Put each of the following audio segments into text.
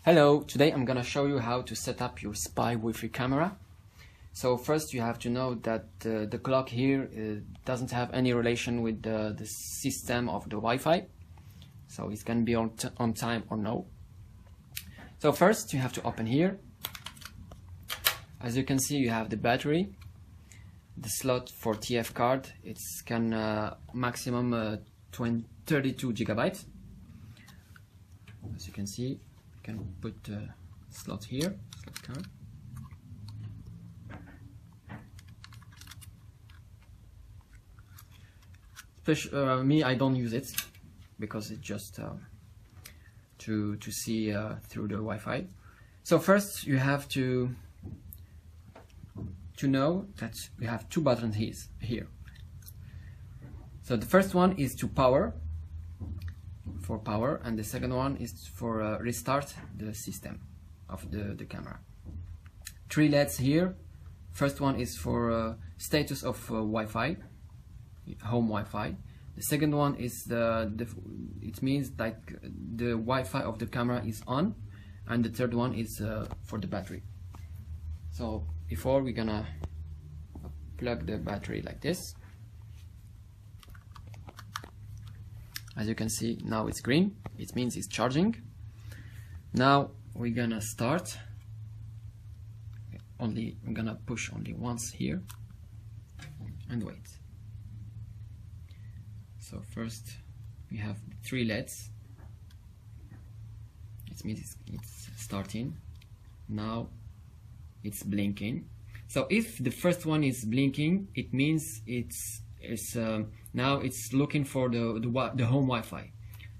Hello, today I'm gonna show you how to set up your spy Wi-Fi camera. So first you have to know that the clock here doesn't have any relation with the system of the Wi-Fi. So it's gonna be on time or no. So first you have to open here. As you can see, you have the battery, the slot for TF card. It's can maximum 32 gigabytes. As you can see, you can put the slot here, slot card. Me, I don't use it because it's just to see through the Wi-Fi. So first you have to know that we have two buttons here. So the first one is to power, for power, and the second one is for restart the system of the camera. Three LEDs here. First one is for status of Wi-Fi, home Wi-Fi. The second one is it means like the Wi-Fi of the camera is on, and the third one is for the battery. So before we're gonna plug the battery like this. As you can see, now it's green. It means it's charging. Now we're gonna start. I'm gonna push only once here and wait. So first we have three LEDs. It means it's starting. Now it's blinking. So if the first one is blinking, it means now it's looking for the home Wi-Fi.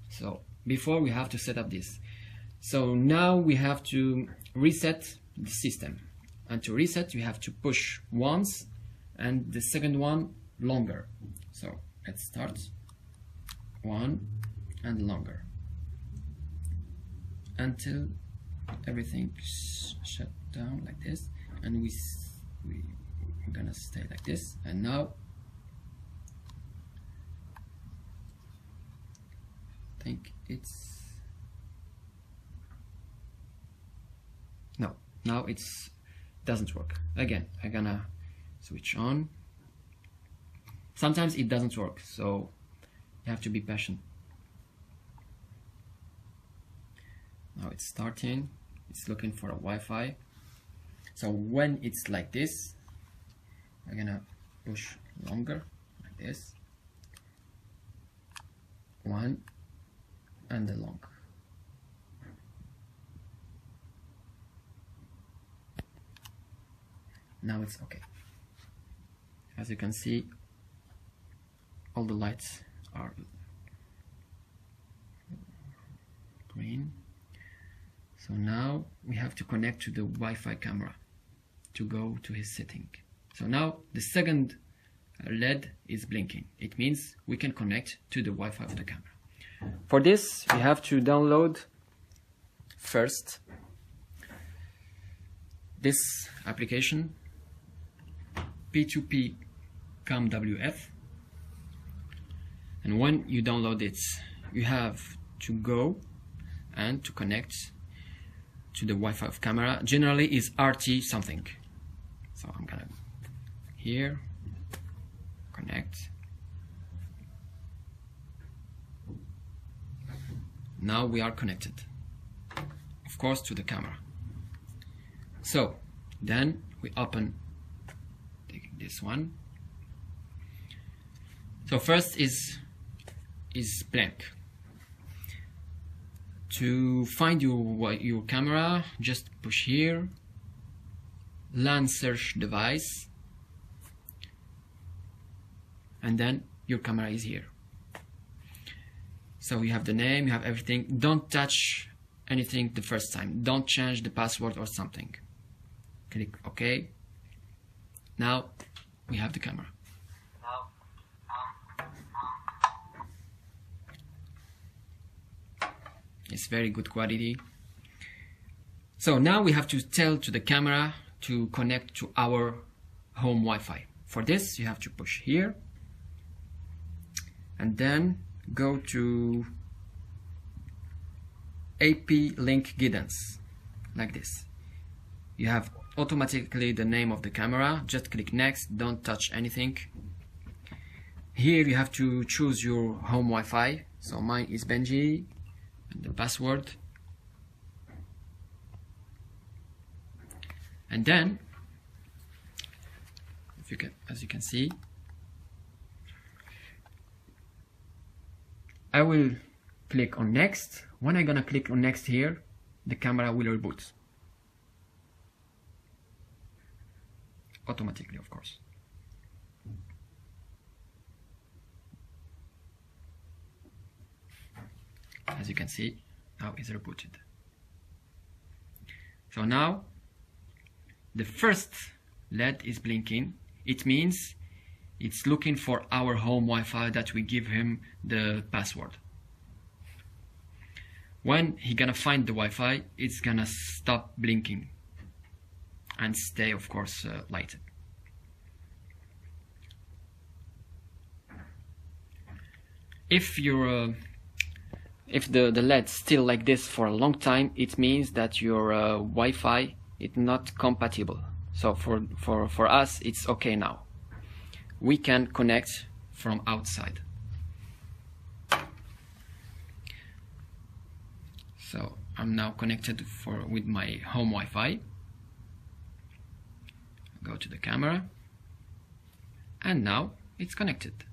So before we have to set up this. So now we have to reset the system, and to reset you have to push once and the second one longer. So let's start one and longer until everything shut down like this, and we're gonna stay like this. And now I think it's now it's doesn't work. Again, I'm gonna switch on. Sometimes it doesn't work, so you have to be patient. Now it's starting. It's looking for a Wi-Fi. So when it's like this, I'm gonna push longer like this. One and the long. Now it's okay. As you can see, all the lights are green. So now we have to connect to the Wi-Fi camera to go to his setting. So now the second LED is blinking. It means we can connect to the Wi-Fi of the camera. For this, we have to download first this application, P2P CamWF. And when you download it, you have to go and to connect to the Wi-Fi of camera. Generally is RT something. So I'm gonna here connect. Now we are connected, of course, to the camera. So then we open this one. So first is blank. To find your camera, just push here, LAN search device, and then your camera is here. So you have the name, you have everything. Don't touch anything the first time. Don't change the password or something. Click OK. Now we have the camera. It's very good quality. So now we have to tell to the camera to connect to our home Wi-Fi. For this, you have to push here and then go to AP link guidance, like this. You have automatically the name of the camera. Just click next, don't touch anything. Here you have to choose your home Wi-Fi. So mine is Benji, and the password. And then, as you can see, I will click on next. When I'm gonna click on next here, the camera will reboot. Automatically, of course. As you can see, now it's rebooted. So now, the first LED is blinking. It means it's looking for our home Wi-Fi that we give him the password. When he's gonna find the Wi-Fi, it's gonna stop blinking and stay, of course, lighted. If the LED's still like this for a long time, it means that your Wi-Fi is not compatible. So for us, it's okay now. We can connect from outside. So I'm now connected with my home Wi-Fi. Go to the camera, and now it's connected.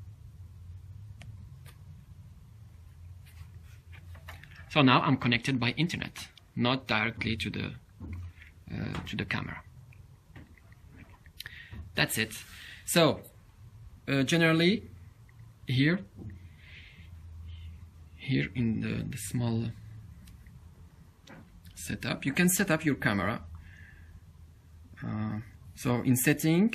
So now I'm connected by internet, not directly to the camera. That's it. So generally here in the small setup, you can set up your camera. So in setting,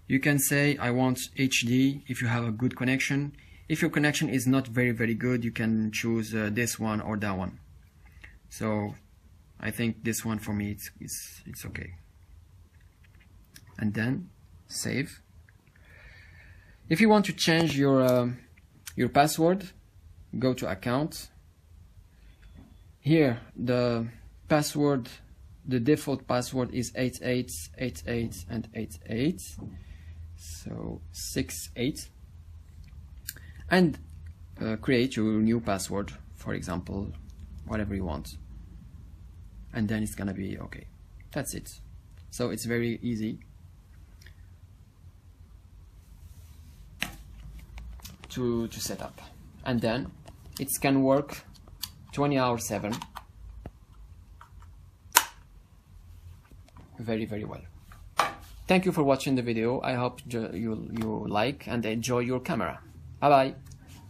you can say I want HD if you have a good connection. If your connection is not very good, you can choose this one or that one. So I think this one for me it's okay. And then save. If you want to change your password, go to account. Here the password, the default password is 88, 88 and 88. So 68. And create your new password, for example, whatever you want, and then it's gonna be okay. That's it. So it's very easy to set up, and then it can work 24/7 very well. Thank you for watching the video. I hope you like and enjoy your camera. Bye bye.